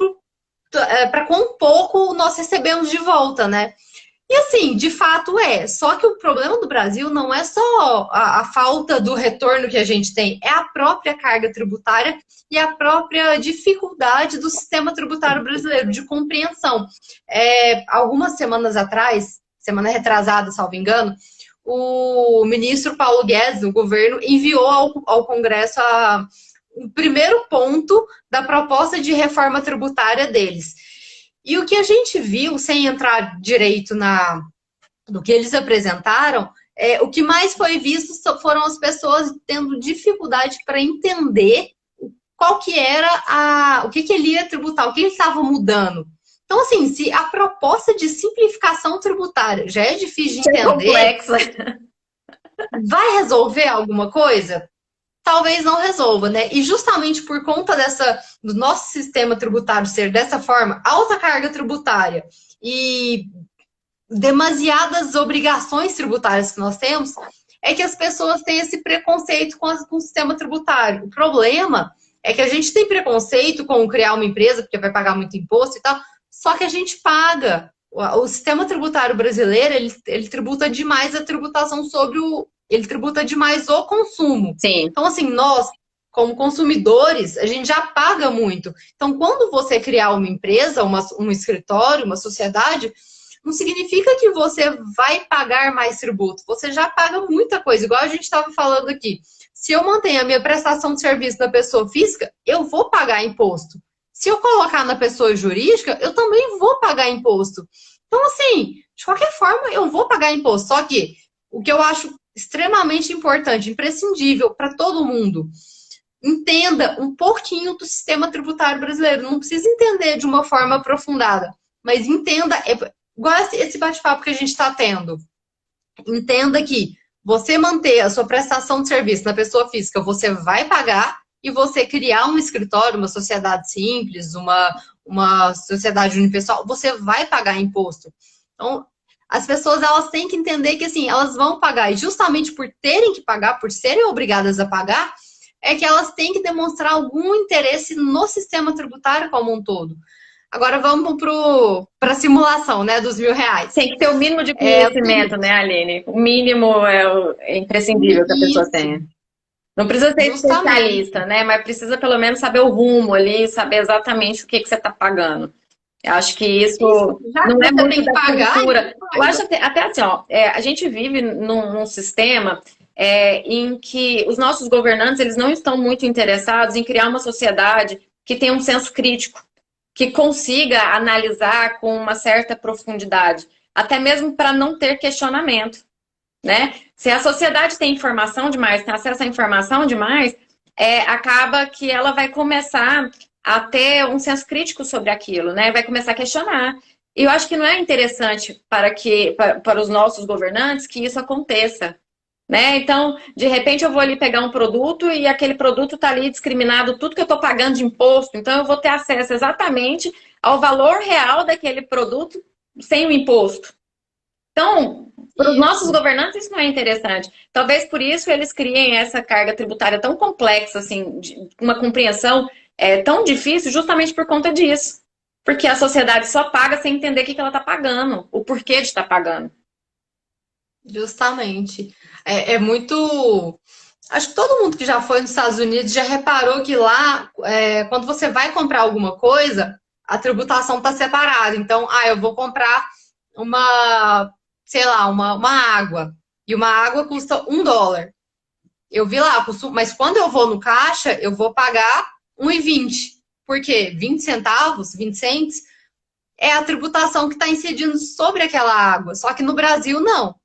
para quão pouco nós recebemos de volta, né? E assim, de fato é. Só que o problema do Brasil não é só a falta do retorno que a gente tem, é a própria carga tributária e a própria dificuldade do sistema tributário brasileiro de compreensão. Algumas semanas atrás, semana retrasada, salvo engano, o ministro Paulo Guedes, do governo, enviou ao Congresso o primeiro ponto da proposta de reforma tributária deles. E o que a gente viu, sem entrar direito no que eles apresentaram, o que mais foi visto foram as pessoas tendo dificuldade para entender qual que era o que ele ia tributar, o que ele estava mudando. Então, assim, se a proposta de simplificação tributária já é difícil de É entender, complexa. vai resolver alguma coisa? Talvez não resolva, né? E justamente por conta do nosso sistema tributário ser dessa forma, alta carga tributária e demasiadas obrigações tributárias que nós temos, é que as pessoas têm esse preconceito com o sistema tributário. O problema é que a gente tem preconceito com criar uma empresa, porque vai pagar muito imposto e tal, só que a gente paga. O sistema tributário brasileiro, ele tributa demais a tributação sobre ele tributa demais o consumo. Sim. Então, assim, nós, como consumidores, a gente já paga muito. Então, quando você criar uma empresa, um escritório, uma sociedade, não significa que você vai pagar mais tributo. Você já paga muita coisa, igual a gente estava falando aqui. Se eu mantenho a minha prestação de serviço na pessoa física, eu vou pagar imposto. Se eu colocar na pessoa jurídica, eu também vou pagar imposto. Então, assim, de qualquer forma, eu vou pagar imposto. Só que o que eu acho extremamente importante, imprescindível para todo mundo, entenda um pouquinho do sistema tributário brasileiro. Não precisa entender de uma forma aprofundada, mas entenda, igual esse bate-papo que a gente está tendo. Entenda que você manter a sua prestação de serviço na pessoa física, você vai pagar, e você criar um escritório, uma sociedade simples, uma sociedade unipessoal, você vai pagar imposto. Então, as pessoas, elas têm que entender que, assim, elas vão pagar, e justamente por terem que pagar, por serem obrigadas a pagar, é que elas têm que demonstrar algum interesse no sistema tributário como um todo. Agora vamos para a simulação, né, dos R$ 1.000. Tem que ter o mínimo de conhecimento, né, Aline? O mínimo é imprescindível que a pessoa tenha. Não precisa ser especialista, né? Mas precisa pelo menos saber o rumo ali, saber exatamente o que você está pagando. Eu acho que isso não é muito da cultura. Eu acho até assim, ó, a gente vive num sistema em que os nossos governantes, eles não estão muito interessados em criar uma sociedade que tenha um senso crítico, que consiga analisar com uma certa profundidade, até mesmo para não ter questionamento, né? Se a sociedade tem informação demais, tem acesso à informação demais, acaba que ela vai começar a ter um senso crítico sobre aquilo, né? Vai começar a questionar. E eu acho que não é interessante para os nossos governantes que isso aconteça, né? Então, de repente, eu vou ali pegar um produto e aquele produto está ali discriminado, tudo que eu estou pagando de imposto, então eu vou ter acesso exatamente ao valor real daquele produto sem o imposto. Então, para os nossos governantes isso não é interessante. Talvez por isso eles criem essa carga tributária tão complexa, assim, uma compreensão tão difícil, justamente por conta disso. Porque a sociedade só paga sem entender o que ela está pagando, o porquê de estar pagando. Justamente. É muito. Acho que todo mundo que já foi nos Estados Unidos já reparou que lá, quando você vai comprar alguma coisa, a tributação está separada. Então, eu vou comprar sei lá, uma água. E uma água custa $1. Eu vi lá, mas quando eu vou no caixa, eu vou pagar 1,20. Por quê? 20 centavos, 20 cents, é a tributação que está incidindo sobre aquela água. Só que no Brasil, não.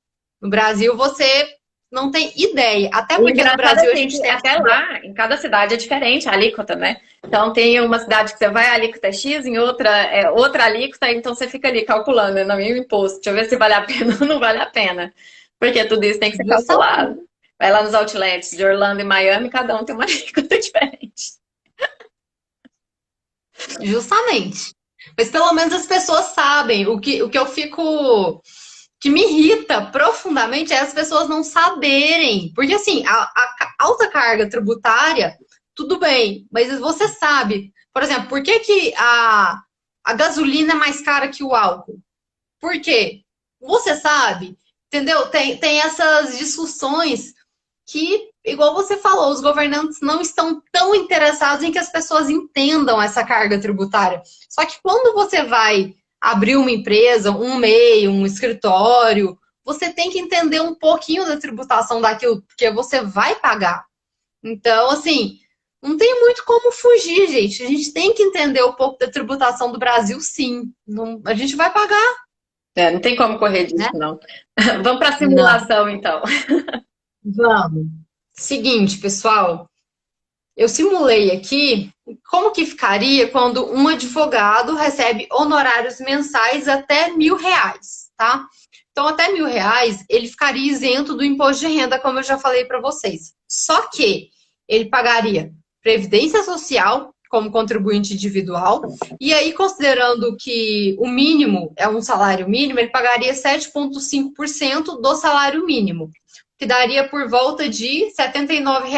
No Brasil, você não tem ideia. Até porque no Brasil a gente tem... Até lá, em cada cidade é diferente a alíquota, né? Então tem uma cidade que você vai, a alíquota é X, em outra outra alíquota, então você fica ali calculando, né? No mínimo imposto. Deixa eu ver se vale a pena ou não vale a pena. Porque tudo isso tem que ser calculado. Vai lá nos outlets de Orlando e Miami, cada um tem uma alíquota diferente. Justamente. Mas pelo menos as pessoas sabem. O que eu fico... que me irrita profundamente é as pessoas não saberem. Porque, assim, a alta carga tributária, tudo bem, mas você sabe. Por exemplo, por que a gasolina é mais cara que o álcool? Por quê? Você sabe, entendeu? Tem essas discussões que, igual você falou, os governantes não estão tão interessados em que as pessoas entendam essa carga tributária. Só que quando você vai abrir uma empresa, um MEI, um escritório, você tem que entender um pouquinho da tributação daquilo, porque você vai pagar. Então, assim, não tem muito como fugir, gente. A gente tem que entender um pouco da tributação do Brasil, sim. A gente vai pagar. Não tem como correr disso, né? Não. Vamos para a simulação, então. Vamos. Seguinte, pessoal. Eu simulei aqui como que ficaria quando um advogado recebe honorários mensais até R$ 1.000, tá? Então, até R$ 1.000, ele ficaria isento do imposto de renda, como eu já falei para vocês. Só que ele pagaria previdência social como contribuinte individual, e aí, considerando que o mínimo é um salário mínimo, ele pagaria 7,5% do salário mínimo, que daria por volta de R$ 79.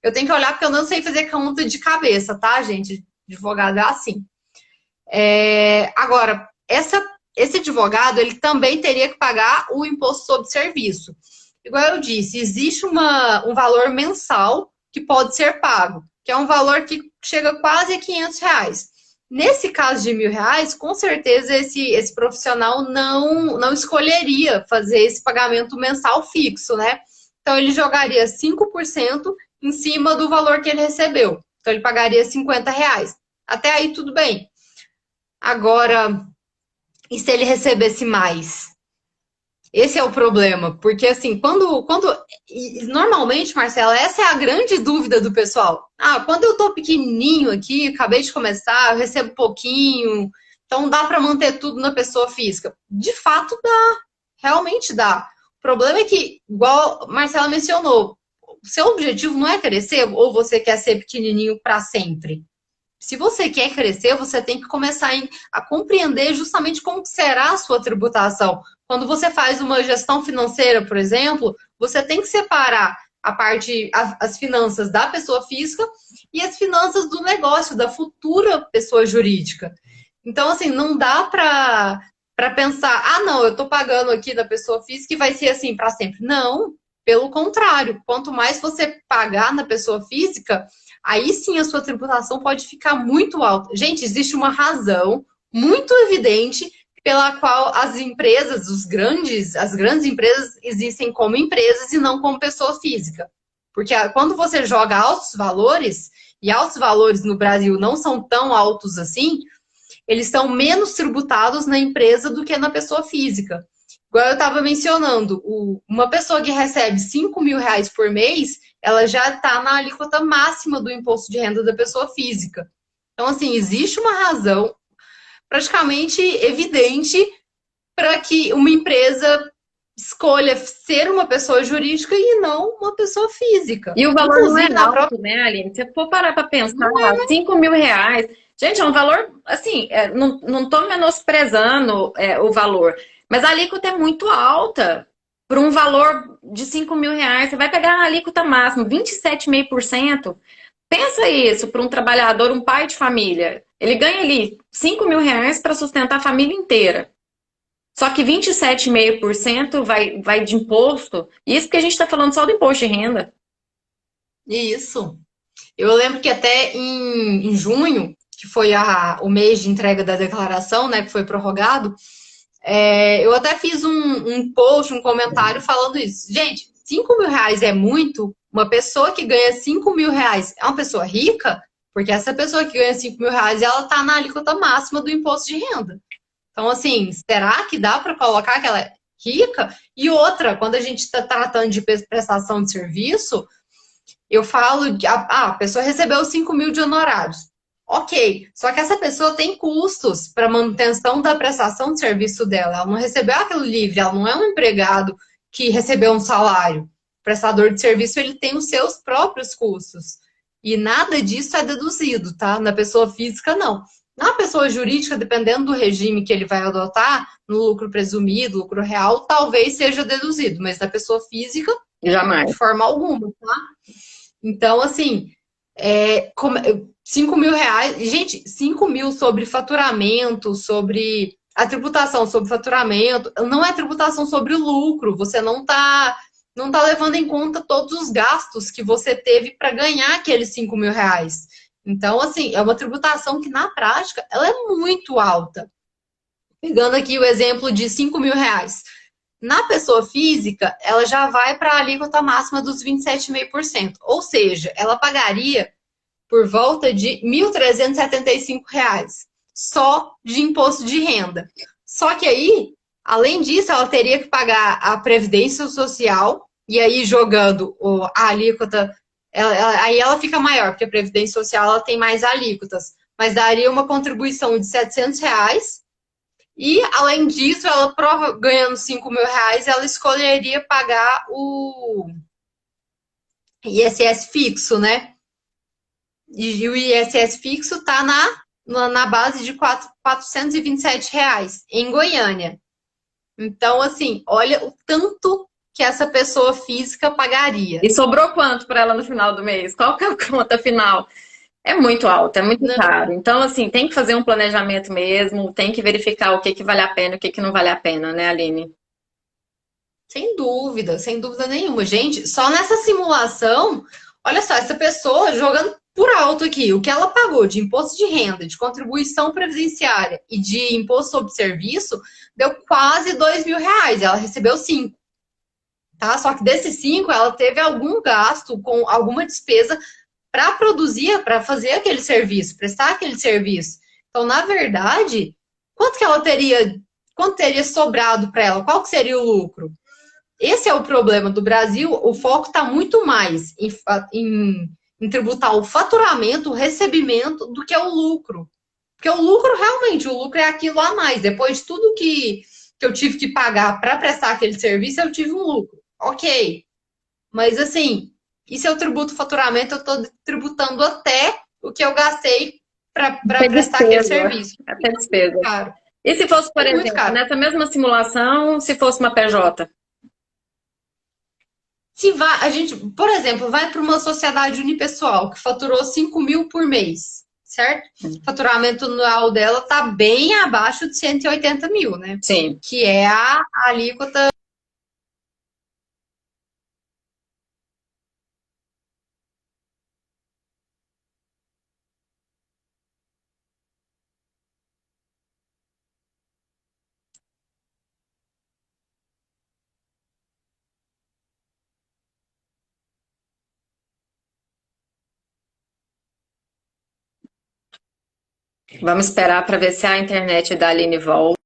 Eu tenho que olhar porque eu não sei fazer conta de cabeça, tá, gente? Advogado é assim. Agora, esse advogado, ele também teria que pagar o imposto sobre serviço. Igual eu disse, existe um valor mensal que pode ser pago, que é um valor que chega quase a R$ 500. Nesse caso de R$ 1.000, com certeza esse profissional não escolheria fazer esse pagamento mensal fixo, né? Então, ele jogaria 5% em cima do valor que ele recebeu. Então, ele pagaria R$ 50. Até aí, tudo bem. Agora, e se ele recebesse mais? Esse é o problema, porque assim, normalmente, Marcela, essa é a grande dúvida do pessoal. Quando eu tô pequenininho aqui, acabei de começar, eu recebo pouquinho, então dá para manter tudo na pessoa física. De fato, dá, realmente dá. O problema é que, igual a Marcela mencionou, seu objetivo não é crescer ou você quer ser pequenininho para sempre. Se você quer crescer, você tem que começar a compreender justamente como será a sua tributação. Quando você faz uma gestão financeira, por exemplo, você tem que separar as finanças da pessoa física e as finanças do negócio, da futura pessoa jurídica. Então, assim, não dá para pensar, não, eu estou pagando aqui da pessoa física e vai ser assim para sempre. Não, pelo contrário, quanto mais você pagar na pessoa física, aí sim a sua tributação pode ficar muito alta. Gente, existe uma razão muito evidente pela qual as empresas, as grandes empresas existem como empresas e não como pessoa física. Porque quando você joga altos valores, e altos valores no Brasil não são tão altos assim, eles são menos tributados na empresa do que na pessoa física. Igual eu estava mencionando, uma pessoa que recebe R$ 5.000 por mês, ela já está na alíquota máxima do imposto de renda da pessoa física. Então, assim, existe uma razão praticamente evidente para que uma empresa escolha ser uma pessoa jurídica e não uma pessoa física. E o valor inclusive, não é alto, né, Aline? Se for parar para pensar, R$ 5.000, gente, é um valor, assim, não estou menosprezando o valor, mas a alíquota é muito alta. Por um valor de R$ 5.000, você vai pegar a alíquota máxima, 27,5%. Pensa isso para um trabalhador, um pai de família. Ele ganha ali R$ 5.000 para sustentar a família inteira. Só que 27,5% vai de imposto. Isso porque a gente está falando só do imposto de renda. Isso. Eu lembro que até em junho, que foi o mês de entrega da declaração, né, que foi prorrogado, eu até fiz um post, um comentário falando isso. Gente, R$ 5.000 é muito? Uma pessoa que ganha R$ 5.000 é uma pessoa rica? Porque essa pessoa que ganha R$ 5.000, ela está na alíquota máxima do imposto de renda. Então, assim, será que dá para colocar que ela é rica? E outra, quando a gente está tratando de prestação de serviço, eu falo, a pessoa recebeu 5.000 de honorários. Ok, só que essa pessoa tem custos para manutenção da prestação de serviço dela. Ela não recebeu aquilo livre, ela não é um empregado que recebeu um salário. O prestador de serviço, ele tem os seus próprios custos. E nada disso é deduzido, tá? Na pessoa física, não. Na pessoa jurídica, dependendo do regime que ele vai adotar, no lucro presumido, lucro real, talvez seja deduzido, mas na pessoa física, jamais. De forma alguma, tá? Então, assim, R$ 5.000, gente, 5.000 sobre faturamento, sobre a tributação sobre faturamento, não é tributação sobre o lucro, você não tá levando em conta todos os gastos que você teve para ganhar aqueles R$ 5.000. Então, assim, é uma tributação que, na prática, ela é muito alta. Pegando aqui o exemplo de R$ 5.000. Na pessoa física, ela já vai para a alíquota máxima dos 27,5%. Ou seja, ela pagaria por volta de R$ 1.375 só de imposto de renda. Só que aí, além disso, ela teria que pagar a Previdência Social, e aí jogando a alíquota Aí ela fica maior, porque a Previdência Social ela tem mais alíquotas. Mas daria uma contribuição de R$ 700. E, além disso, ela ganhando R$ 5.000, ela escolheria pagar o ISS fixo, né? E o ISS fixo está na base de R$ 427 em Goiânia. Então, assim, olha o tanto que essa pessoa física pagaria. E sobrou quanto para ela no final do mês? Qual que é a conta final? É muito alto, é muito caro. Então, assim, tem que fazer um planejamento mesmo, tem que verificar o que que vale a pena e o que que não vale a pena, né, Aline? Sem dúvida nenhuma. Gente, só nessa simulação, olha só, essa pessoa jogando por alto aqui, o que ela pagou de imposto de renda, de contribuição previdenciária e de imposto sobre serviço, deu quase R$ 2.000. Ela recebeu 5, tá? Só que desses 5, ela teve algum gasto com alguma despesa para produzir, para fazer aquele serviço, prestar aquele serviço. Então, na verdade, quanto teria sobrado para ela? Qual que seria o lucro? Esse é o problema do Brasil. O foco está muito mais em tributar o faturamento, o recebimento, do que o lucro. Porque o lucro, realmente, o lucro é aquilo a mais. Depois de tudo que eu tive que pagar para prestar aquele serviço, eu tive um lucro. Ok. Mas, assim, e se eu tributo o faturamento, eu estou tributando até o que eu gastei para prestar aquele serviço. Até despesa. Caro. E se fosse, por exemplo, nessa mesma simulação, se fosse uma PJ? A gente, por exemplo, vai para uma sociedade unipessoal que faturou 5.000 por mês, certo? O faturamento anual dela está bem abaixo de 180 mil, né? Sim. Que é a alíquota. Vamos esperar para ver se a internet da Aline volta.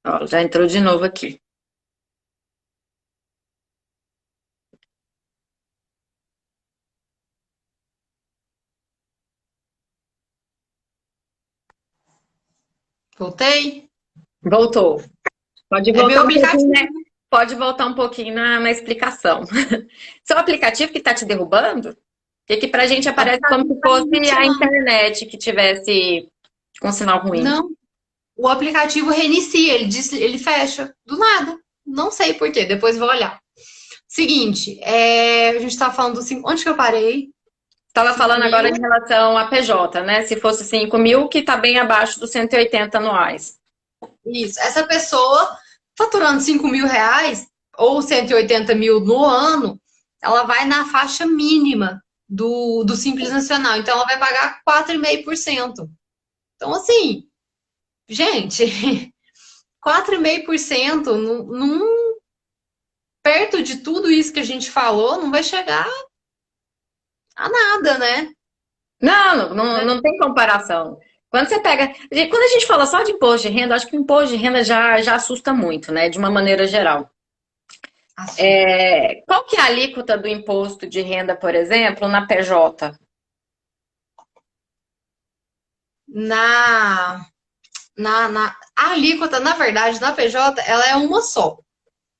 Ó, já entrou de novo aqui. Voltei? Voltou. Pode É meu voltar um pouquinho, aplicativo. né? Pode voltar um pouquinho na explicação. Seu aplicativo que está te derrubando? Porque pra gente aparece como se fosse a internet que tivesse com sinal ruim. Não, o aplicativo reinicia, ele fecha do nada. Não sei por quê, depois vou olhar. Seguinte, a gente tá falando do onde que eu parei? Estava falando agora em relação a PJ, né? Se fosse 5.000, que está bem abaixo dos 180 anuais. Isso, essa pessoa faturando R$ 5.000 ou 180 mil no ano, ela vai na faixa mínima do Simples Nacional. Então, ela vai pagar 4,5%. Então, assim, gente, 4,5% perto de tudo isso que a gente falou, não vai chegar a nada, né? Não tem comparação. Quando você pega. Quando a gente fala só de imposto de renda, acho que o imposto de renda já assusta muito, né? De uma maneira geral. Qual que é a alíquota do imposto de renda, por exemplo, na PJ? A alíquota, na verdade, na PJ, ela é uma só.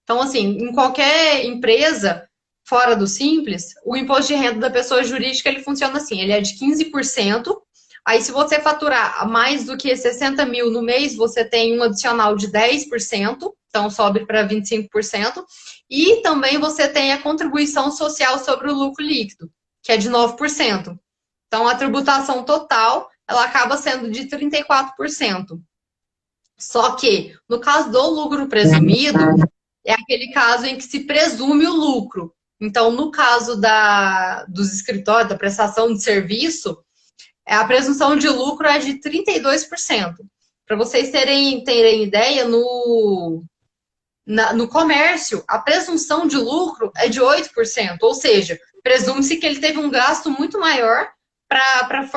Então, assim, em qualquer empresa fora do Simples, o imposto de renda da pessoa jurídica, ele funciona assim, ele é de 15%. Aí, se você faturar mais do que 60 mil no mês, você tem um adicional de 10%, então sobe para 25%. E também você tem a contribuição social sobre o lucro líquido, que é de 9%. Então, a tributação total, ela acaba sendo de 34%. Só que, no caso do lucro presumido, é aquele caso em que se presume o lucro. Então, no caso dos escritórios, da prestação de serviço, a presunção de lucro é de 32%. Para vocês terem ideia, no comércio, a presunção de lucro é de 8%. Ou seja, presume-se que ele teve um gasto muito maior para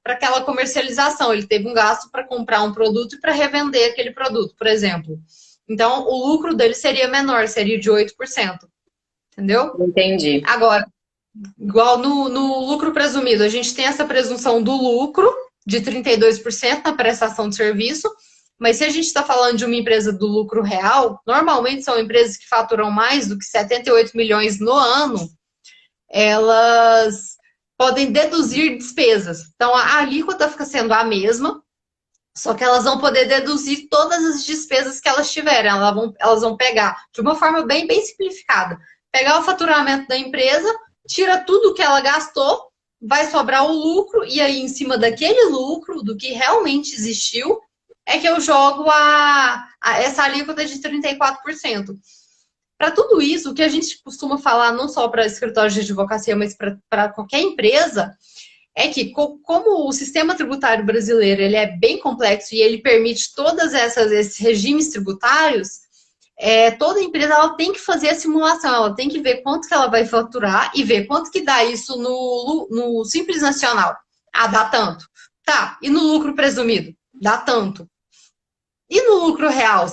aquela comercialização. Ele teve um gasto para comprar um produto e para revender aquele produto, por exemplo. Então, o lucro dele seria menor, seria de 8%. Entendeu? Entendi. Agora, igual no lucro presumido, a gente tem essa presunção do lucro de 32% na prestação de serviço, mas se a gente está falando de uma empresa do lucro real, normalmente são empresas que faturam mais do que 78 milhões no ano, elas podem deduzir despesas. Então, a alíquota fica sendo a mesma, só que elas vão poder deduzir todas as despesas que elas tiverem. Elas vão pegar de uma forma bem, bem simplificada. Pegar o faturamento da empresa, tira tudo que ela gastou, vai sobrar o lucro, e aí, em cima daquele lucro, do que realmente existiu, é que eu jogo essa alíquota de 34%. Para tudo isso, o que a gente costuma falar, não só para escritórios de advocacia, mas para qualquer empresa, é que como o sistema tributário brasileiro ele é bem complexo e ele permite todas esses regimes tributários, toda empresa ela tem que fazer a simulação, ela tem que ver quanto que ela vai faturar e ver quanto que dá isso no Simples Nacional. Ah, dá tanto. Tá, e no lucro presumido? Dá tanto. E no lucro real?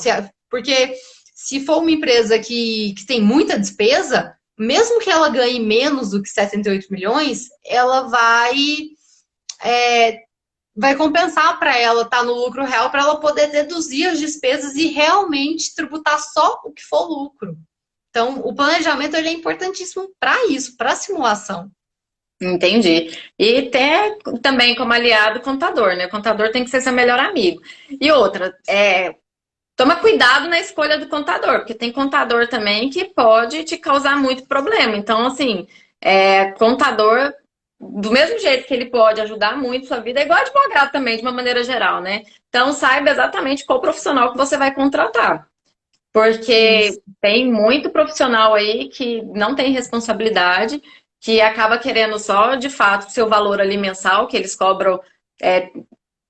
Porque se for uma empresa que tem muita despesa, mesmo que ela ganhe menos do que 78 milhões, ela vai compensar para ela estar no lucro real, para ela poder deduzir as despesas e realmente tributar só o que for lucro. Então, o planejamento ele é importantíssimo para isso, para a simulação. Entendi. E tem também como aliado o contador, né? O contador tem que ser seu melhor amigo. E outra, toma cuidado na escolha do contador, porque tem contador também que pode te causar muito problema. Então, assim, contador, do mesmo jeito que ele pode ajudar muito a sua vida, é igual advogado também, de uma maneira geral, né? Então, saiba exatamente qual profissional que você vai contratar. Porque Isso. tem muito profissional aí que não tem responsabilidade, que acaba querendo só, de fato, seu valor ali mensal, que eles cobram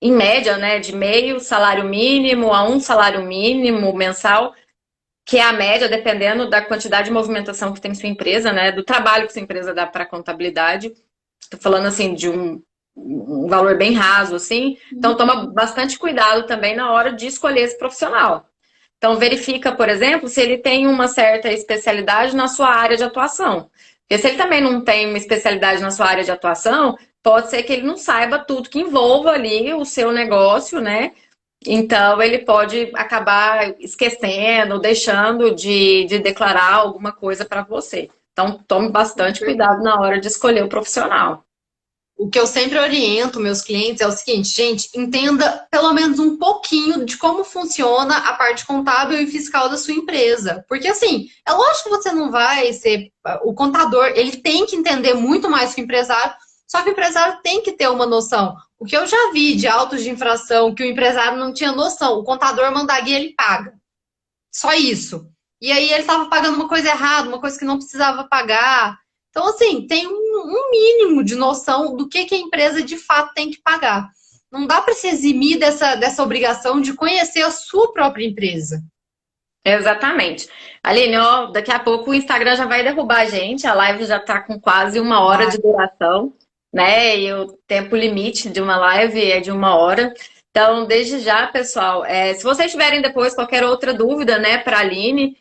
em média, né, de meio salário mínimo a um salário mínimo mensal, que é a média, dependendo da quantidade de movimentação que tem sua empresa, né, do trabalho que sua empresa dá para a contabilidade. Estou falando, assim, de um valor bem raso, assim. Então, toma bastante cuidado também na hora de escolher esse profissional. Então, verifica, por exemplo, se ele tem uma certa especialidade na sua área de atuação. Porque se ele também não tem uma especialidade na sua área de atuação, pode ser que ele não saiba tudo que envolva ali o seu negócio, né? Então, ele pode acabar esquecendo, deixando de declarar alguma coisa para você. Então, tome bastante cuidado na hora de escolher o profissional. O que eu sempre oriento meus clientes é o seguinte, gente, entenda pelo menos um pouquinho de como funciona a parte contábil e fiscal da sua empresa. Porque, assim, é lógico que você não vai ser... O contador, ele tem que entender muito mais que o empresário, só que o empresário tem que ter uma noção. O que eu já vi de autos de infração que o empresário não tinha noção, o contador manda a guia, ele paga. Só isso. E aí ele estava pagando uma coisa errada, uma coisa que não precisava pagar. Então, assim, tem um mínimo de noção do que a empresa de fato tem que pagar. Não dá para se eximir dessa obrigação de conhecer a sua própria empresa. Exatamente. Aline, ó, daqui a pouco o Instagram já vai derrubar a gente, a live já está com quase 1 hora de duração, né? E o tempo limite de uma live é de 1 hora. Então, desde já, pessoal, se vocês tiverem depois qualquer outra dúvida, né, para a Aline,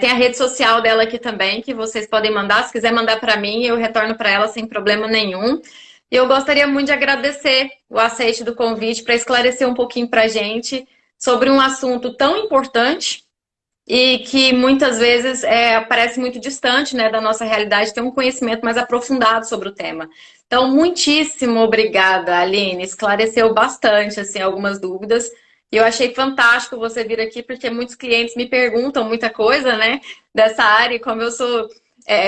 tem a rede social dela aqui também, que vocês podem mandar. Se quiser mandar para mim, eu retorno para ela sem problema nenhum. E eu gostaria muito de agradecer o aceite do convite para esclarecer um pouquinho para a gente sobre um assunto tão importante e que muitas vezes parece muito distante, né, da nossa realidade, ter um conhecimento mais aprofundado sobre o tema. Então, muitíssimo obrigada, Aline. Esclareceu bastante assim, algumas dúvidas. E eu achei fantástico você vir aqui, porque muitos clientes me perguntam muita coisa, né, dessa área. E como eu sou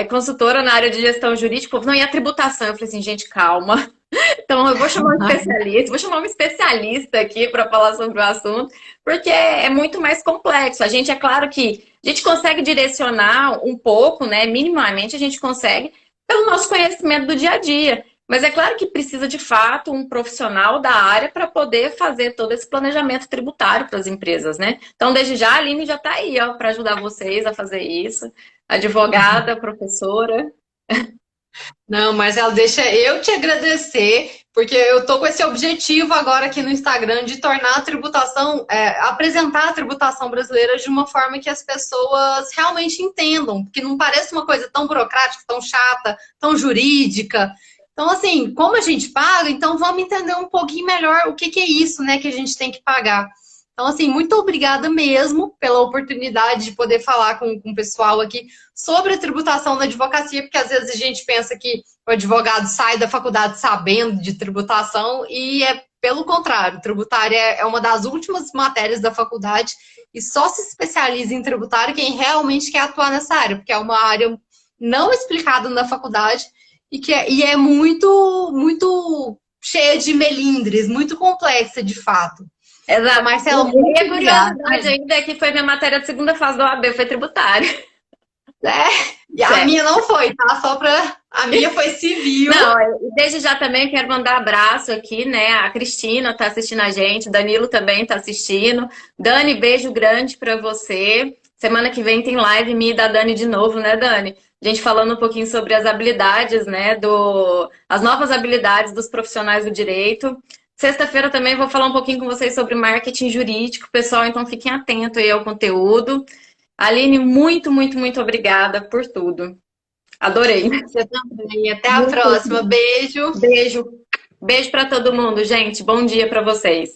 consultora na área de gestão jurídica, não, e a tributação? Eu falei assim, gente, calma. Então, eu vou chamar um especialista aqui para falar sobre o assunto, porque é muito mais complexo. A gente, é claro que a gente consegue direcionar um pouco, né? Minimamente a gente consegue, pelo nosso conhecimento do dia a dia. Mas é claro que precisa, de fato, um profissional da área para poder fazer todo esse planejamento tributário para as empresas, né? Então, desde já, a Aline já está aí, ó, para ajudar vocês a fazer isso. Advogada, professora. Não, Marcelo, deixa eu te agradecer Porque eu tô com esse objetivo agora aqui no Instagram de tornar a tributação, apresentar a tributação brasileira de uma forma que as pessoas realmente entendam, que não pareça uma coisa tão burocrática, tão chata, tão jurídica. Então, assim, como a gente paga, então vamos entender um pouquinho melhor o que que é isso, né, que a gente tem que pagar. Então, assim, muito obrigada mesmo pela oportunidade de poder falar com o pessoal aqui sobre a tributação da advocacia, porque às vezes a gente pensa que o advogado sai da faculdade sabendo de tributação e é pelo contrário, tributária é uma das últimas matérias da faculdade e só se especializa em tributário quem realmente quer atuar nessa área, porque é uma área não explicada na faculdade e é muito, muito cheia de melindres, muito complexa de fato. Então, Exato. Marcela, E muito a obrigada. curiosidade ainda é que foi minha matéria de segunda fase do OAB, foi tributário. E a minha não foi, tá? Só pra. A minha foi civil. Não, desde já também quero mandar abraço aqui, né? A Cristina tá assistindo a gente, Danilo também tá assistindo. Dani, beijo grande pra você. Semana que vem tem live minha e da Dani de novo, né, Dani? A gente falando um pouquinho sobre as habilidades, né? As novas habilidades dos profissionais do direito. Sexta-feira também vou falar um pouquinho com vocês sobre marketing jurídico, pessoal, então fiquem atentos aí ao conteúdo. Aline, muito, muito, muito obrigada por tudo. Adorei. Você também. Até a próxima. Beijo. Beijo. Beijo para todo mundo, gente. Bom dia para vocês.